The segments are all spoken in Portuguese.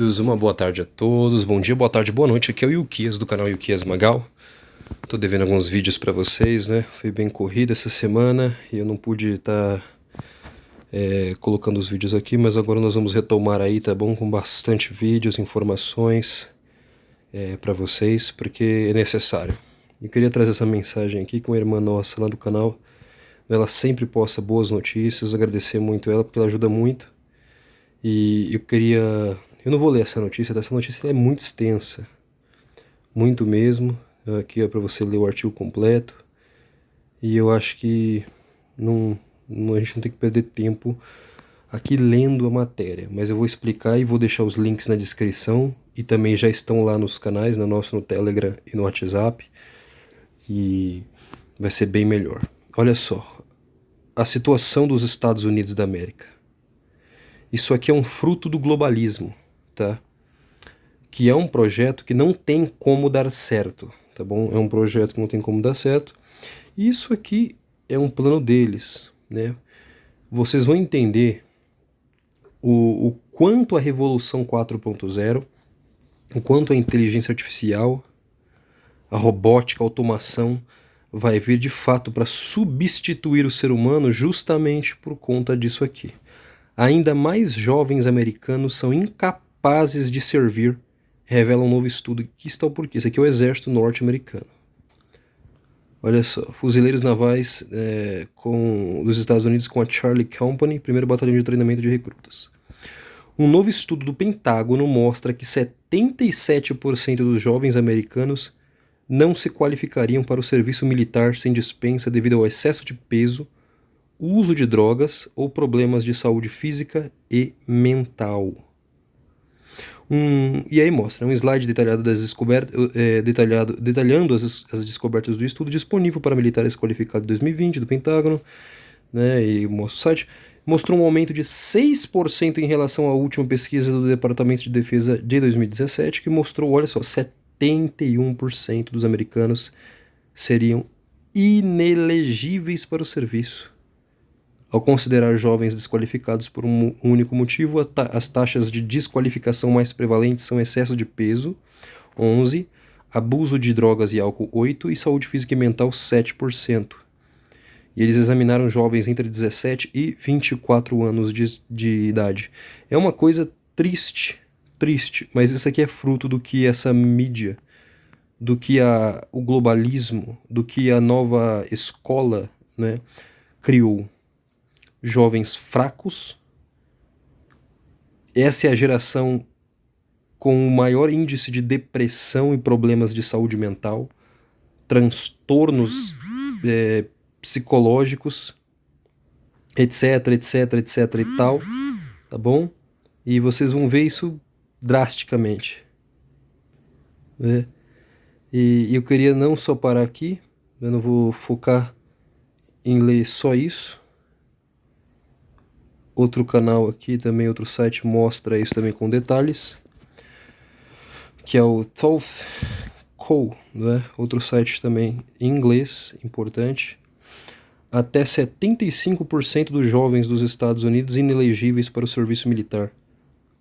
Queridos, uma boa tarde a todos, bom dia, boa tarde, boa noite, aqui é o Yukias do canal Yukias Magal. Tô devendo alguns vídeos pra vocês, né, foi bem corrida essa semana e eu não pude estar colocando os vídeos aqui, mas agora nós vamos retomar aí, tá bom, com bastante vídeos, informações pra vocês, porque é necessário. Eu queria trazer essa mensagem aqui com uma irmã nossa lá do canal, ela sempre posta boas notícias, agradecer muito ela porque ela ajuda muito. E eu não vou ler essa notícia, essa notícia é muito extensa, muito mesmo. Aqui é para você ler o artigo completo. E eu acho que a gente não tem que perder tempo aqui lendo a matéria. Mas eu vou explicar e vou deixar os links na descrição. E também já estão lá nos canais, no Telegram e no WhatsApp. E vai ser bem melhor. Olha só, a situação dos Estados Unidos da América. Isso aqui é um fruto do globalismo, tá? Que é um projeto que não tem como dar certo, tá bom? É um projeto que não tem como dar certo. E isso aqui é um plano deles, né? Vocês vão entender o quanto a Revolução 4.0, o quanto a inteligência artificial, a robótica, a automação vai vir de fato para substituir o ser humano justamente por conta disso aqui. Ainda mais jovens americanos são incapazes de servir, revela um novo estudo. Que está o porquê? Isso aqui é o exército norte-americano. Olha só, fuzileiros navais dos Estados Unidos com a Charlie Company, primeiro batalhão de treinamento de recrutas. Um novo estudo do Pentágono mostra que 77% dos jovens americanos não se qualificariam para o serviço militar sem dispensa devido ao excesso de peso, uso de drogas ou problemas de saúde física e mental. E aí mostra um slide detalhado das detalhando as descobertas do estudo disponível para militares qualificados em 2020 do Pentágono, né, e mostra o site. Mostrou um aumento de 6% em relação à última pesquisa do Departamento de Defesa de 2017, que mostrou, olha só, 71% dos americanos seriam inelegíveis para o serviço. Ao considerar jovens desqualificados por um único motivo, as taxas de desqualificação mais prevalentes são excesso de peso, 11%, abuso de drogas e álcool, 8%, e saúde física e mental, 7%. E eles examinaram jovens entre 17 e 24 anos de idade. É uma coisa triste, mas isso aqui é fruto do que essa mídia, do que o globalismo, do que a nova escola, né, criou. Jovens fracos. Essa é a geração com o maior índice de depressão e problemas de saúde mental, transtornos psicológicos, etc e tal, tá bom? E vocês vão ver isso drasticamente, né? E eu queria não só parar aqui, eu não vou focar em ler só isso. Outro canal aqui também, outro site mostra isso também com detalhes, que é o TOEFL, né? Outro site também em inglês, importante. Até 75% dos jovens dos Estados Unidos inelegíveis para o serviço militar.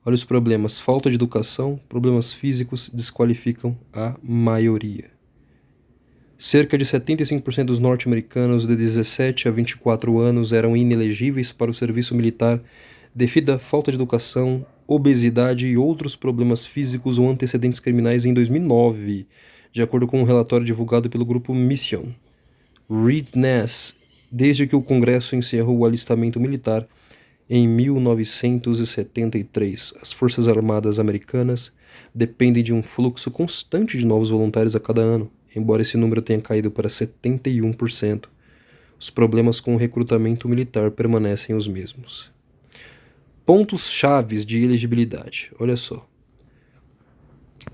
Olha os problemas: falta de educação, problemas físicos desqualificam a maioria. Cerca de 75% dos norte-americanos de 17 a 24 anos eram inelegíveis para o serviço militar devido à falta de educação, obesidade e outros problemas físicos ou antecedentes criminais em 2009, de acordo com um relatório divulgado pelo grupo Mission. Reed Ness, desde que o Congresso encerrou o alistamento militar em 1973, as Forças Armadas Americanas dependem de um fluxo constante de novos voluntários a cada ano. Embora esse número tenha caído para 71%, os problemas com o recrutamento militar permanecem os mesmos. Pontos chaves de elegibilidade. Olha só.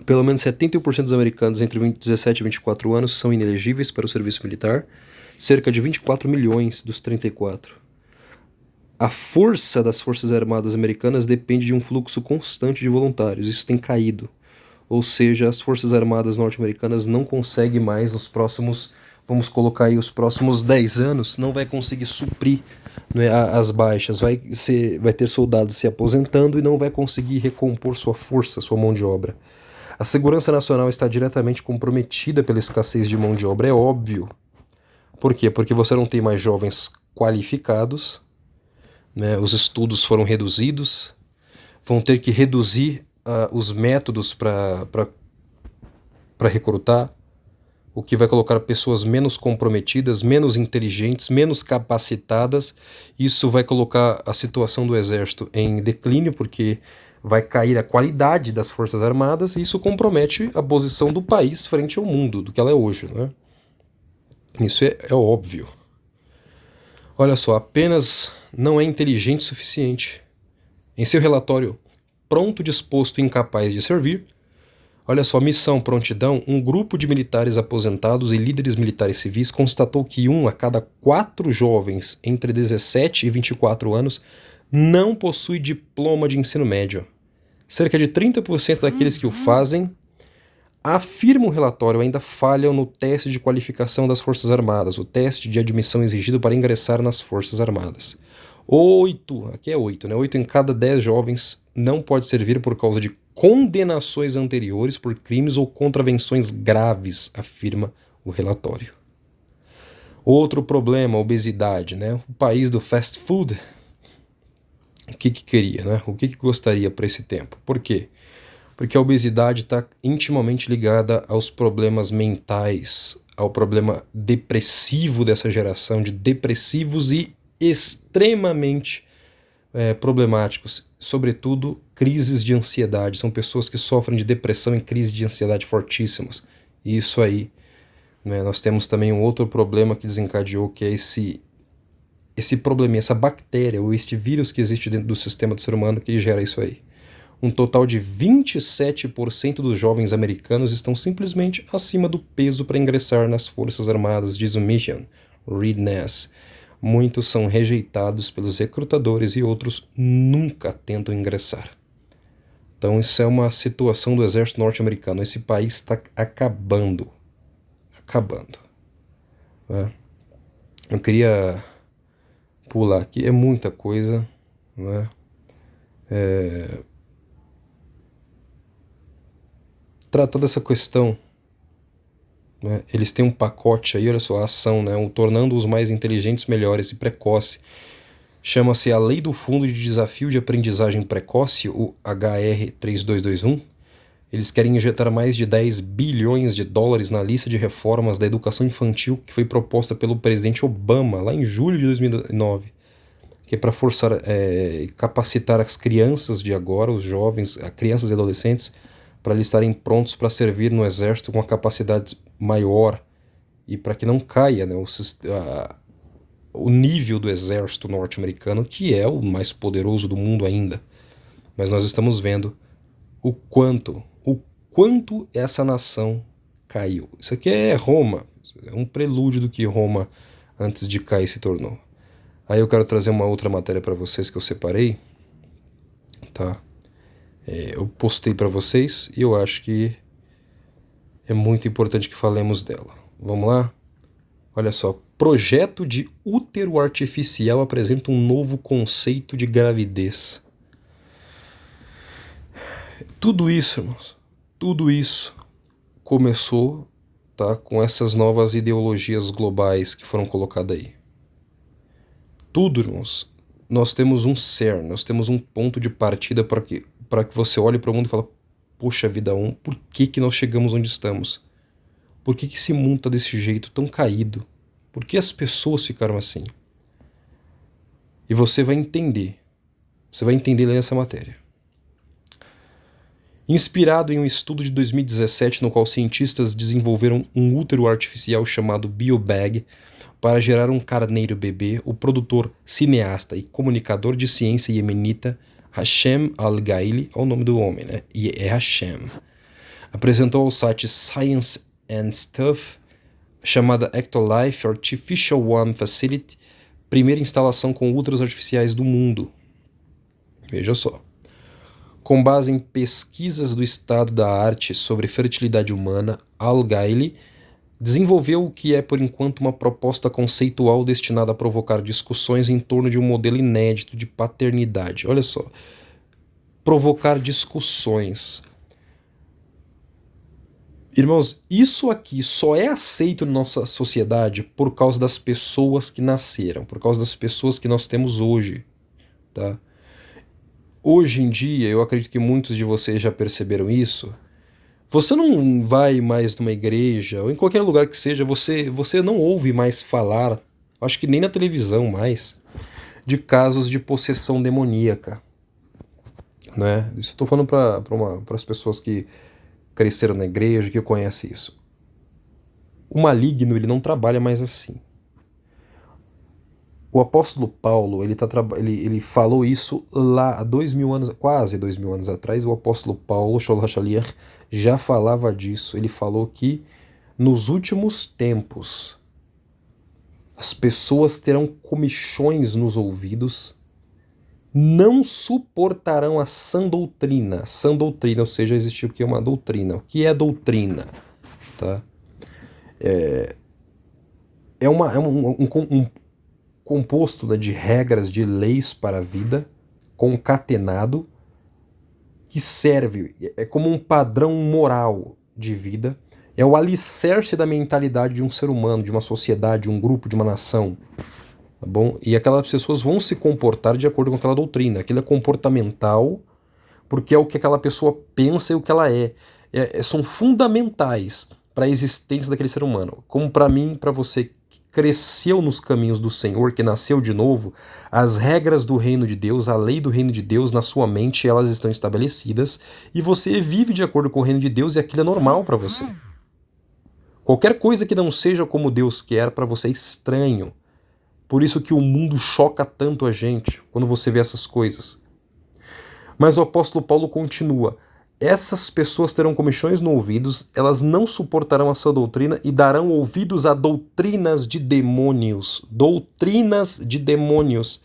Pelo menos 71% dos americanos entre 17 e 24 anos são inelegíveis para o serviço militar, cerca de 24 milhões dos 34. A força das Forças Armadas Americanas depende de um fluxo constante de voluntários. Isso tem caído. Ou seja, as Forças Armadas norte-americanas não conseguem mais, nos próximos vamos colocar aí os próximos 10 anos, não vai conseguir suprir, né, as baixas, vai ter soldados se aposentando e não vai conseguir recompor sua força, sua mão de obra. A segurança nacional está diretamente comprometida pela escassez de mão de obra, é óbvio. Por quê? Porque você não tem mais jovens qualificados, né? Os estudos foram reduzidos, vão ter que reduzir os métodos para recrutar, o que vai colocar pessoas menos comprometidas, menos inteligentes, menos capacitadas. Isso vai colocar a situação do exército em declínio, porque vai cair a qualidade das Forças Armadas e isso compromete a posição do país frente ao mundo, do que ela é hoje, né? Isso é óbvio. Olha só, apenas não é inteligente o suficiente. Em seu relatório Pronto, Disposto e Incapaz de Servir, olha só, missão prontidão, um grupo de militares aposentados e líderes militares civis constatou que 1 a cada 4 jovens entre 17 e 24 anos não possui diploma de ensino médio. Cerca de 30% daqueles que o fazem, afirma o relatório, ainda falham no teste de qualificação das Forças Armadas, o teste de admissão exigido para ingressar nas Forças Armadas. 8, aqui é 8, né? 8 em cada 10 jovens não pode servir por causa de condenações anteriores por crimes ou contravenções graves, afirma o relatório. Outro problema, a obesidade, né? O país do fast food, o que queria, né? O que gostaria para esse tempo? Por quê? Porque a obesidade está intimamente ligada aos problemas mentais, ao problema depressivo dessa geração, de depressivos e extremamente problemáticos, sobretudo crises de ansiedade. São pessoas que sofrem de depressão e crises de ansiedade fortíssimas. E isso aí, né, nós temos também um outro problema que desencadeou, que é esse probleminha, essa bactéria ou este vírus que existe dentro do sistema do ser humano que gera isso aí. Um total de 27% dos jovens americanos estão simplesmente acima do peso para ingressar nas Forças Armadas, diz o Mission Reed Ness. Muitos são rejeitados pelos recrutadores e outros nunca tentam ingressar. Então isso é uma situação do exército norte-americano. Esse país está acabando. Acabando. Né? Eu queria pular aqui. É muita coisa. Né? Trata dessa questão. Né? Eles têm um pacote aí, olha só, a ação, né? Tornando-os mais inteligentes, melhores e precoce. Chama-se a Lei do Fundo de Desafio de Aprendizagem Precoce, o HR3221. Eles querem injetar mais de 10 bilhões de dólares na lista de reformas da educação infantil que foi proposta pelo presidente Obama lá em julho de 2009, que é para forçar, capacitar as crianças de agora, os jovens, crianças e adolescentes, para eles estarem prontos para servir no exército com uma capacidade maior e para que não caia, né, o nível do exército norte-americano, que é o mais poderoso do mundo ainda. Mas nós estamos vendo o quanto essa nação caiu. Isso aqui é Roma, é um prelúdio do que Roma antes de cair se tornou. Aí eu quero trazer uma outra matéria para vocês que eu separei, tá? Eu postei para vocês e eu acho que é muito importante que falemos dela. Vamos lá? Olha só, projeto de útero artificial apresenta um novo conceito de gravidez. Tudo isso, irmãos, tudo isso começou, tá, com essas novas ideologias globais que foram colocadas aí. Tudo, irmãos, nós temos um cerne, nós temos um ponto de partida para que você olhe para o mundo e fale, poxa vida, por que nós chegamos onde estamos? Por que esse mundo está desse jeito, tão caído? Por que as pessoas ficaram assim? E você vai entender lendo essa matéria. Inspirado em um estudo de 2017 no qual cientistas desenvolveram um útero artificial chamado BioBag para gerar um carneiro bebê, o produtor, cineasta e comunicador de ciência iemenita Hashem Al-Gaili, é o nome do homem, né? E é Hashem. Apresentou ao site Science and Stuff chamada Ectolife Artificial One Facility, primeira instalação com úteros artificiais do mundo. Veja só. Com base em pesquisas do estado da arte sobre fertilidade humana, Al-Gaili desenvolveu o que é, por enquanto, uma proposta conceitual destinada a provocar discussões em torno de um modelo inédito de paternidade. Olha só, provocar discussões. Irmãos, isso aqui só é aceito na nossa sociedade por causa das pessoas que nasceram, por causa das pessoas que nós temos hoje, tá? Hoje em dia, eu acredito que muitos de vocês já perceberam isso. Você não vai mais numa igreja, ou em qualquer lugar que seja, você não ouve mais falar, acho que nem na televisão mais, de casos de possessão demoníaca, né? Estou falando para as pessoas que cresceram na igreja, que conhecem isso. O maligno, ele não trabalha mais assim. O apóstolo Paulo, ele falou isso lá há 2000 anos, quase 2000 anos atrás. O apóstolo Paulo, Shaul HaShaliach, já falava disso. Ele falou que nos últimos tempos as pessoas terão comichões nos ouvidos, não suportarão a sã doutrina. Sã doutrina, ou seja, existe o que é uma doutrina. O que é doutrina? Tá? Um composto, né, de regras, de leis para a vida, concatenado, que serve, é como um padrão moral de vida, é o alicerce da mentalidade de um ser humano, de uma sociedade, de um grupo, de uma nação. Tá bom? E aquelas pessoas vão se comportar de acordo com aquela doutrina. Aquilo é comportamental, porque é o que aquela pessoa pensa e o que ela é. São fundamentais para a existência daquele ser humano. Como para mim, para você que cresceu nos caminhos do Senhor, que nasceu de novo, as regras do reino de Deus, a lei do reino de Deus na sua mente, elas estão estabelecidas e você vive de acordo com o reino de Deus e aquilo é normal para você. Qualquer coisa que não seja como Deus quer para você é estranho. Por isso que o mundo choca tanto a gente quando você vê essas coisas. Mas o apóstolo Paulo continua: essas pessoas terão comichões no ouvidos, elas não suportarão a sua doutrina e darão ouvidos a doutrinas de demônios. Doutrinas de demônios.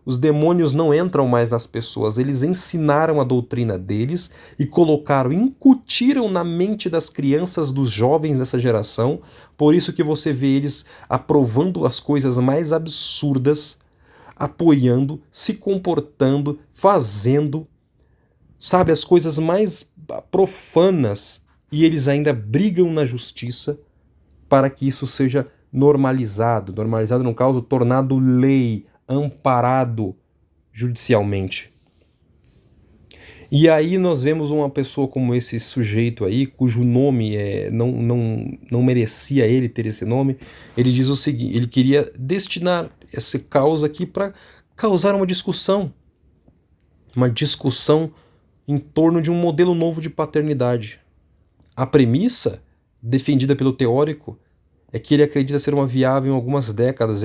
Os demônios não entram mais nas pessoas, eles ensinaram a doutrina deles e colocaram, incutiram na mente das crianças, dos jovens dessa geração. Por isso que você vê eles aprovando as coisas mais absurdas, apoiando, se comportando, fazendo, sabe, as coisas mais profanas, e eles ainda brigam na justiça para que isso seja normalizado. Normalizado, no caso, tornado lei, amparado judicialmente. E aí nós vemos uma pessoa como esse sujeito aí, cujo nome não merecia ele ter esse nome. Ele diz o seguinte: ele queria destinar essa causa aqui para causar uma discussão em torno de um modelo novo de paternidade. A premissa, defendida pelo teórico, é que ele acredita ser uma viável em algumas décadas,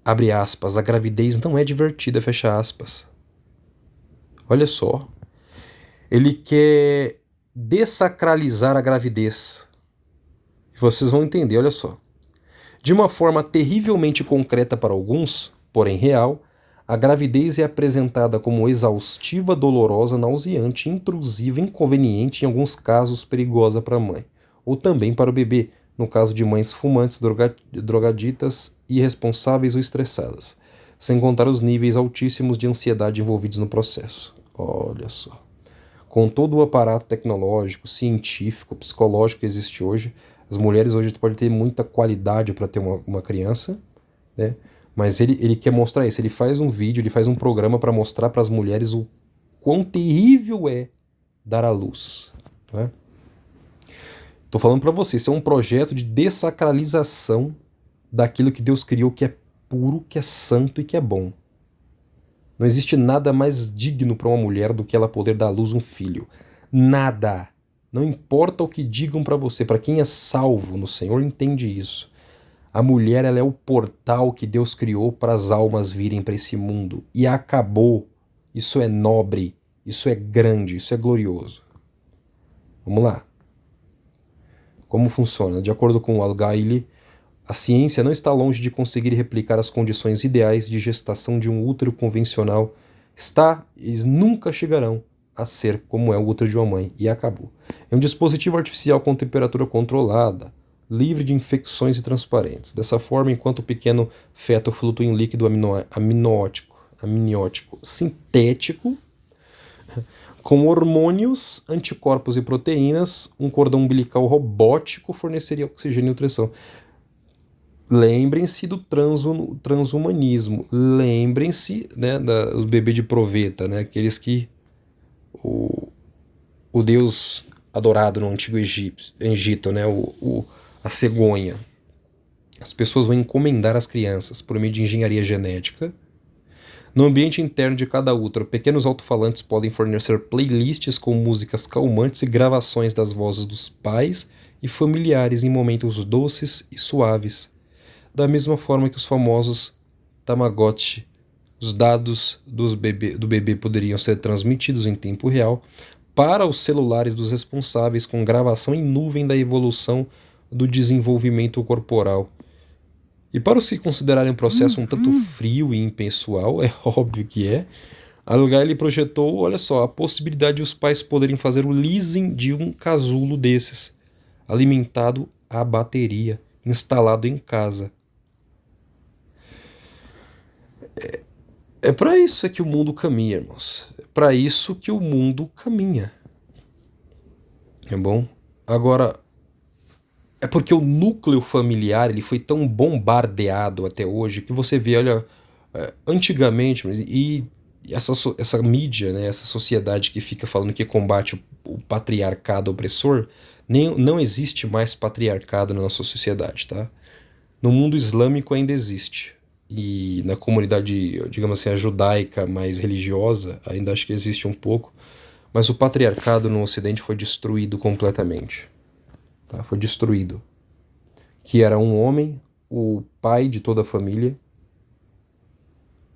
abre aspas, a gravidez não é divertida, fecha aspas. Olha só. Ele quer dessacralizar a gravidez. Vocês vão entender, olha só. De uma forma terrivelmente concreta para alguns, porém real, a gravidez é apresentada como exaustiva, dolorosa, nauseante, intrusiva, inconveniente e, em alguns casos, perigosa para a mãe, ou também para o bebê, no caso de mães fumantes, drogaditas, irresponsáveis ou estressadas, sem contar os níveis altíssimos de ansiedade envolvidos no processo. Olha só. Com todo o aparato tecnológico, científico, psicológico que existe hoje, as mulheres hoje podem ter muita qualidade para ter uma criança, né? Mas ele quer mostrar isso. Ele faz um vídeo, ele faz um programa para mostrar para as mulheres o quão terrível é dar à luz, né? Tô falando para vocês, isso é um projeto de dessacralização daquilo que Deus criou, que é puro, que é santo e que é bom. Não existe nada mais digno para uma mulher do que ela poder dar à luz um filho. Nada. Não importa o que digam para você. Para quem é salvo no Senhor, entende isso. A mulher, ela é o portal que Deus criou para as almas virem para esse mundo. E acabou. Isso é nobre. Isso é grande. Isso é glorioso. Vamos lá. Como funciona? De acordo com o Al-Gaili, a ciência não está longe de conseguir replicar as condições ideais de gestação de um útero convencional. Eles nunca chegarão a ser como é o útero de uma mãe. E acabou. É um dispositivo artificial com temperatura controlada, livre de infecções e transparentes. Dessa forma, enquanto o pequeno feto flutua em um líquido amniótico sintético, com hormônios, anticorpos e proteínas, um cordão umbilical robótico forneceria oxigênio e nutrição. Lembrem-se do transhumanismo. Lembrem-se, né, do bebê de proveta, né, aqueles que o deus adorado no antigo Egito, né, a cegonha. As pessoas vão encomendar as crianças por meio de engenharia genética. No ambiente interno de cada útero, pequenos alto-falantes podem fornecer playlists com músicas calmantes e gravações das vozes dos pais e familiares em momentos doces e suaves. Da mesma forma que os famosos Tamagotchi, os dados do bebê poderiam ser transmitidos em tempo real para os celulares dos responsáveis com gravação em nuvem da evolução do desenvolvimento corporal. E para os que considerarem um processo um tanto frio e impessoal, é óbvio que é, Algaile projetou, olha só, a possibilidade de os pais poderem fazer o leasing de um casulo desses, alimentado à bateria, instalado em casa. É para isso que o mundo caminha, irmãos. É para isso que o mundo caminha. É bom? Agora, é porque o núcleo familiar ele foi tão bombardeado até hoje que você vê, olha, antigamente, e essa mídia, né, essa sociedade que fica falando que combate o patriarcado opressor, não existe mais patriarcado na nossa sociedade, tá? No mundo islâmico ainda existe. E na comunidade, digamos assim, a judaica mais religiosa, ainda acho que existe um pouco. Mas o patriarcado no Ocidente foi destruído completamente. Tá? Foi destruído. Que era um homem, o pai de toda a família.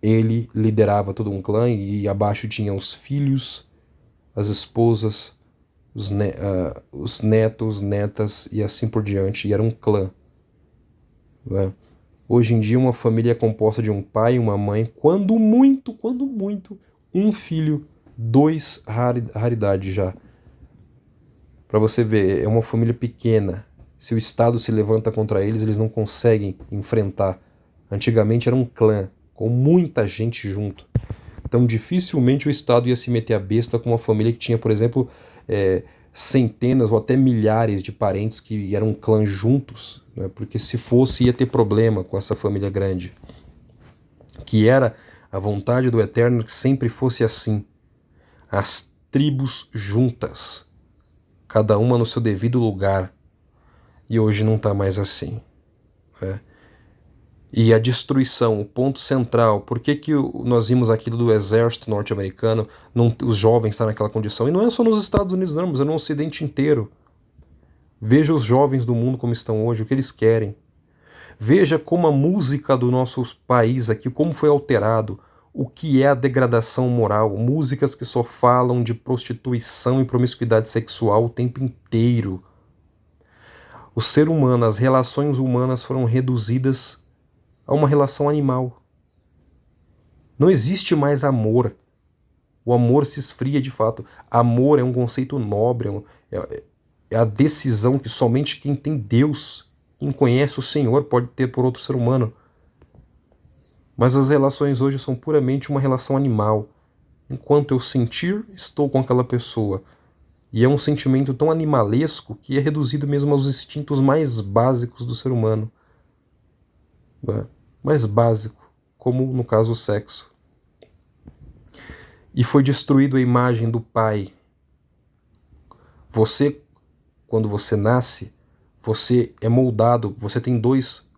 Ele liderava todo um clã e abaixo tinha os filhos, as esposas, os netos, netas e assim por diante. E era um clã. Né? Hoje em dia, uma família é composta de um pai e uma mãe, quando muito, um filho, dois, raridade já. Para você ver, é uma família pequena. Se o Estado se levanta contra eles, eles não conseguem enfrentar. Antigamente era um clã, com muita gente junto. Então, dificilmente o Estado ia se meter a besta com uma família que tinha, por exemplo, centenas ou até milhares de parentes que eram clãs juntos, né? Porque se fosse ia ter problema com essa família grande, que era a vontade do Eterno que sempre fosse assim, as tribos juntas, cada uma no seu devido lugar, e hoje não está mais assim, né? E a destruição, o ponto central, por que nós vimos aquilo do exército norte-americano, os jovens estar naquela condição? E não é só nos Estados Unidos não, mas é no Ocidente inteiro. Veja os jovens do mundo como estão hoje, o que eles querem. Veja como a música do nosso país aqui, como foi alterado, o que é a degradação moral, músicas que só falam de prostituição e promiscuidade sexual o tempo inteiro. O ser humano, as relações humanas foram reduzidas a uma relação animal. Não existe mais amor. O amor se esfria de fato. Amor é um conceito nobre, é a decisão que somente quem tem Deus, quem conhece o Senhor, pode ter por outro ser humano. Mas as relações hoje são puramente uma relação animal. Enquanto eu sentir, estou com aquela pessoa. E é um sentimento tão animalesco que é reduzido mesmo aos instintos mais básicos do ser humano. Mais básico, como no caso o sexo. E foi destruído a imagem do pai. Você, quando você nasce, você é moldado, você tem dois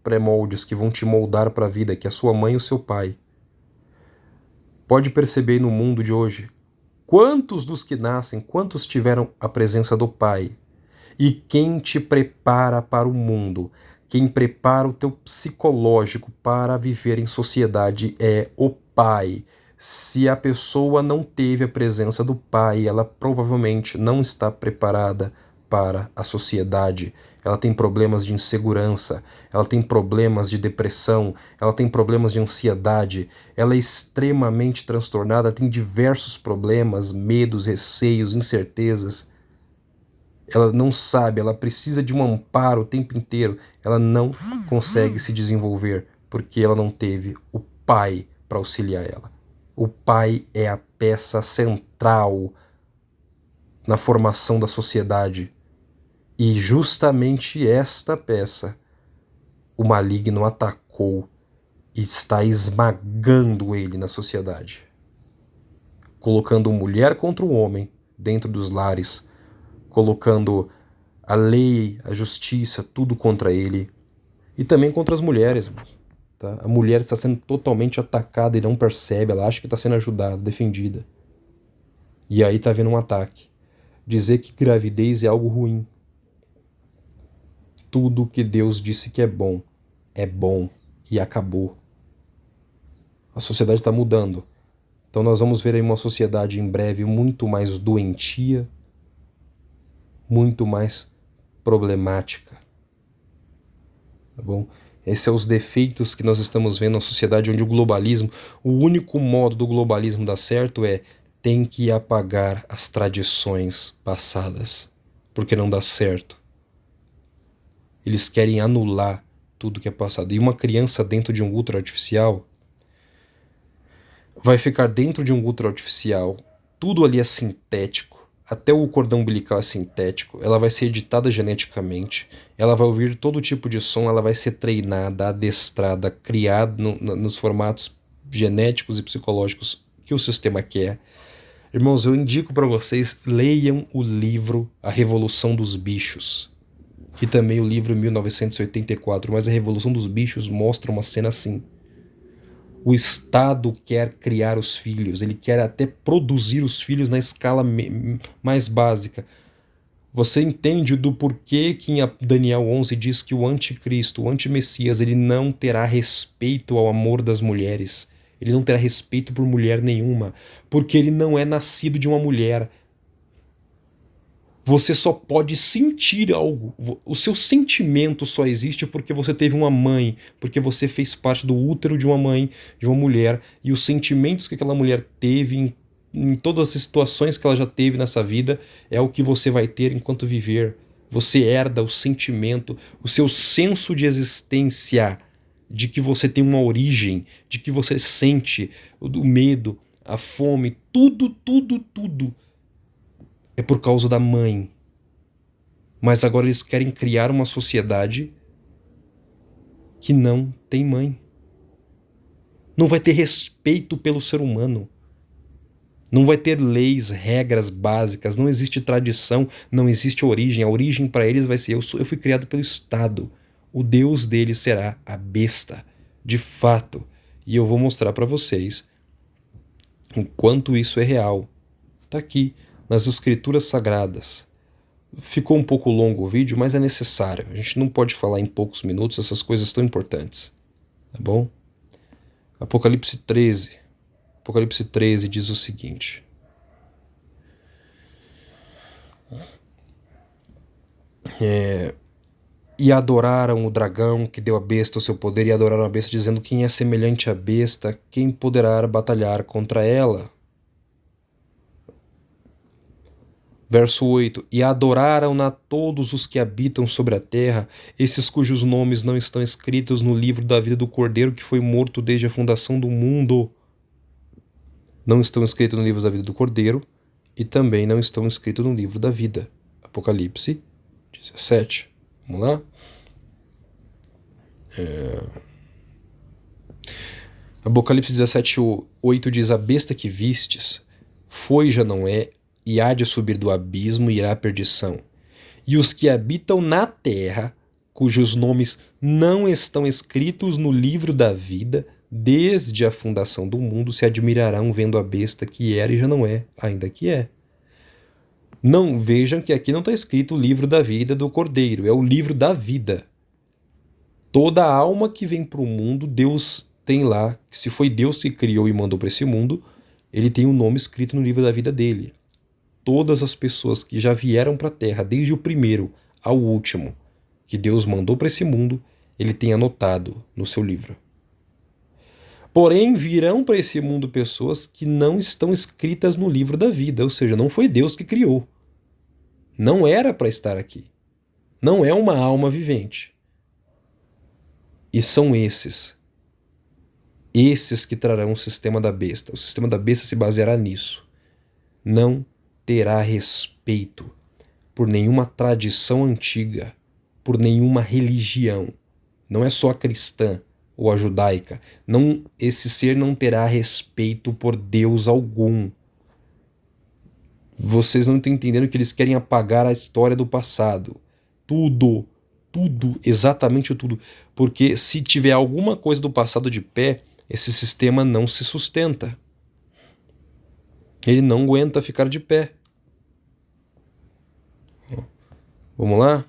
pré-moldes que vão te moldar para a vida, que é a sua mãe e o seu pai. Pode perceber no mundo de hoje, quantos dos que nascem, quantos tiveram a presença do pai? E quem te prepara para o mundo? Quem prepara o teu psicológico para viver em sociedade é o pai. Se a pessoa não teve a presença do pai, ela provavelmente não está preparada para a sociedade. Ela tem problemas de insegurança, ela tem problemas de depressão, ela tem problemas de ansiedade, ela é extremamente transtornada, tem diversos problemas, medos, receios, incertezas. ela não sabe, ela precisa de um amparo o tempo inteiro, ela não consegue se desenvolver porque ela não teve o pai para auxiliar ela. O pai é a peça central na formação da sociedade. E justamente esta peça o maligno atacou e está esmagando ele na sociedade, colocando mulher contra o homem dentro dos lares, colocando a lei, a justiça, tudo contra ele e também contra as mulheres. Tá? A mulher está sendo totalmente atacada e não percebe, ela acha que está sendo ajudada, defendida. E aí está havendo um ataque. Dizer que gravidez é algo ruim. Tudo que Deus disse que é bom e acabou. A sociedade está mudando. Então nós vamos ver aí uma sociedade em breve muito mais doentia, muito mais problemática. Tá bom? Esses são os defeitos que nós estamos vendo na sociedade onde o globalismo, o único modo do globalismo dar certo é tem que apagar as tradições passadas, porque não dá certo. Eles querem anular tudo que é passado. E uma criança dentro de um útero artificial vai ficar dentro de um útero artificial, tudo ali é sintético, até o cordão umbilical é sintético, ela vai ser editada geneticamente, ela vai ouvir todo tipo de som, ela vai ser treinada, adestrada, criada nos formatos genéticos e psicológicos que o sistema quer. Irmãos, eu indico para vocês, leiam o livro A Revolução dos Bichos e também o livro 1984, mas A Revolução dos Bichos mostra uma cena assim. O Estado quer criar os filhos, ele quer até produzir os filhos na escala mais básica. Você entende do porquê que em Daniel 11 diz que o anticristo, o antimessias, ele não terá respeito ao amor das mulheres. Ele não terá respeito por mulher nenhuma, porque ele não é nascido de uma mulher. Você só pode sentir algo. O seu sentimento só existe porque você teve uma mãe, porque você fez parte do útero de uma mãe, de uma mulher, e os sentimentos que aquela mulher teve em todas as situações que ela já teve nessa vida é o que você vai ter enquanto viver. Você herda o sentimento, o seu senso de existência, de que você tem uma origem, de que você sente o medo, a fome, tudo, tudo, tudo é por causa da mãe. Mas agora eles querem criar uma sociedade que não tem mãe. Não vai ter respeito pelo ser humano. Não vai ter leis, regras básicas, não existe tradição, não existe origem. A origem para eles vai ser: eu fui criado pelo Estado. O Deus deles será a besta, de fato. E eu vou mostrar para vocês o quanto isso é real. Está aqui nas Escrituras Sagradas. Ficou um pouco longo o vídeo, mas é necessário. A gente não pode falar em poucos minutos essas coisas tão importantes. Tá bom? Apocalipse 13. Apocalipse 13 diz o seguinte. E adoraram o dragão que deu à besta o seu poder, e adoraram a besta, dizendo: quem é semelhante à besta, quem poderá batalhar contra ela? Verso 8: e adoraram-na todos os que habitam sobre a terra, esses cujos nomes não estão escritos no livro da vida do Cordeiro que foi morto desde a fundação do mundo. Não estão escritos no livro da vida do Cordeiro e também não estão escritos no livro da vida. Apocalipse 17. Vamos lá? Apocalipse 17, 8 diz: a besta que vistes foi, já não é, e há de subir do abismo e irá à perdição. E os que habitam na terra, cujos nomes não estão escritos no livro da vida, desde a fundação do mundo, se admirarão vendo a besta que era e já não é, ainda que é. Não vejam que aqui não está escrito o livro da vida do Cordeiro, é o livro da vida. Toda alma que vem para o mundo, Deus tem lá, se foi Deus que criou e mandou para esse mundo, ele tem um nome escrito no livro da vida dele. Todas as pessoas que já vieram para a Terra, desde o primeiro ao último, que Deus mandou para esse mundo, ele tem anotado no seu livro. Porém, virão para esse mundo pessoas que não estão escritas no livro da vida, ou seja, não foi Deus que criou. Não era para estar aqui. Não é uma alma vivente. E são esses que trarão o sistema da besta. O sistema da besta se baseará nisso. Não terá respeito por nenhuma tradição antiga, por nenhuma religião. Não é só a cristã ou a judaica. Não, esse ser não terá respeito por Deus algum. Vocês não estão entendendo que eles querem apagar a história do passado. Tudo, exatamente tudo. Porque se tiver alguma coisa do passado de pé, esse sistema não se sustenta. Ele não aguenta ficar de pé. Vamos lá?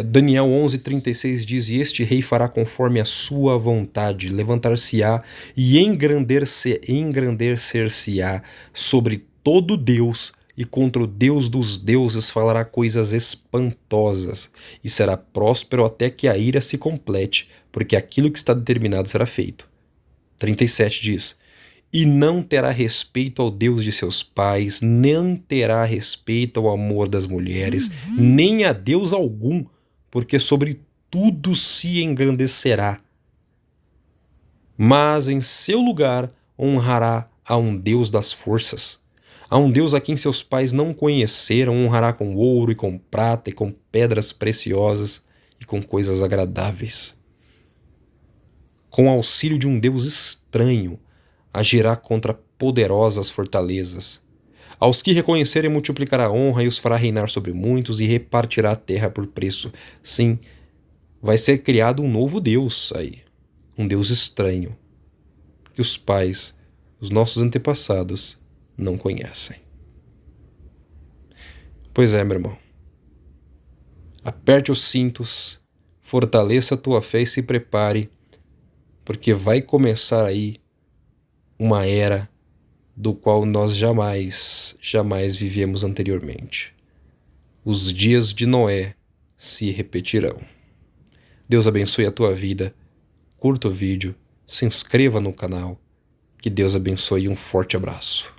Daniel 11:36 diz: E este rei fará conforme a sua vontade, levantar-se-á e engrandecer-se-á sobre todo Deus, e contra o Deus dos deuses falará coisas espantosas, e será próspero até que a ira se complete, porque aquilo que está determinado será feito. 37 diz: E não terá respeito ao Deus de seus pais, nem terá respeito ao amor das mulheres, nem a Deus algum, porque sobre tudo se engrandecerá. Mas em seu lugar honrará a um Deus das forças. A um Deus a quem seus pais não conheceram, honrará com ouro e com prata e com pedras preciosas e com coisas agradáveis. Com auxílio de um Deus estranho, agirá contra poderosas fortalezas. Aos que reconhecerem, multiplicará a honra e os fará reinar sobre muitos e repartirá a terra por preço. Sim, vai ser criado um novo Deus aí. Um Deus estranho. Que os pais, os nossos antepassados, não conhecem. Pois é, meu irmão. Aperte os cintos, fortaleça a tua fé e se prepare, porque vai começar aí uma era do qual nós jamais vivemos anteriormente. Os dias de Noé se repetirão. Deus abençoe a tua vida, curta o vídeo, se inscreva no canal, que Deus abençoe e um forte abraço.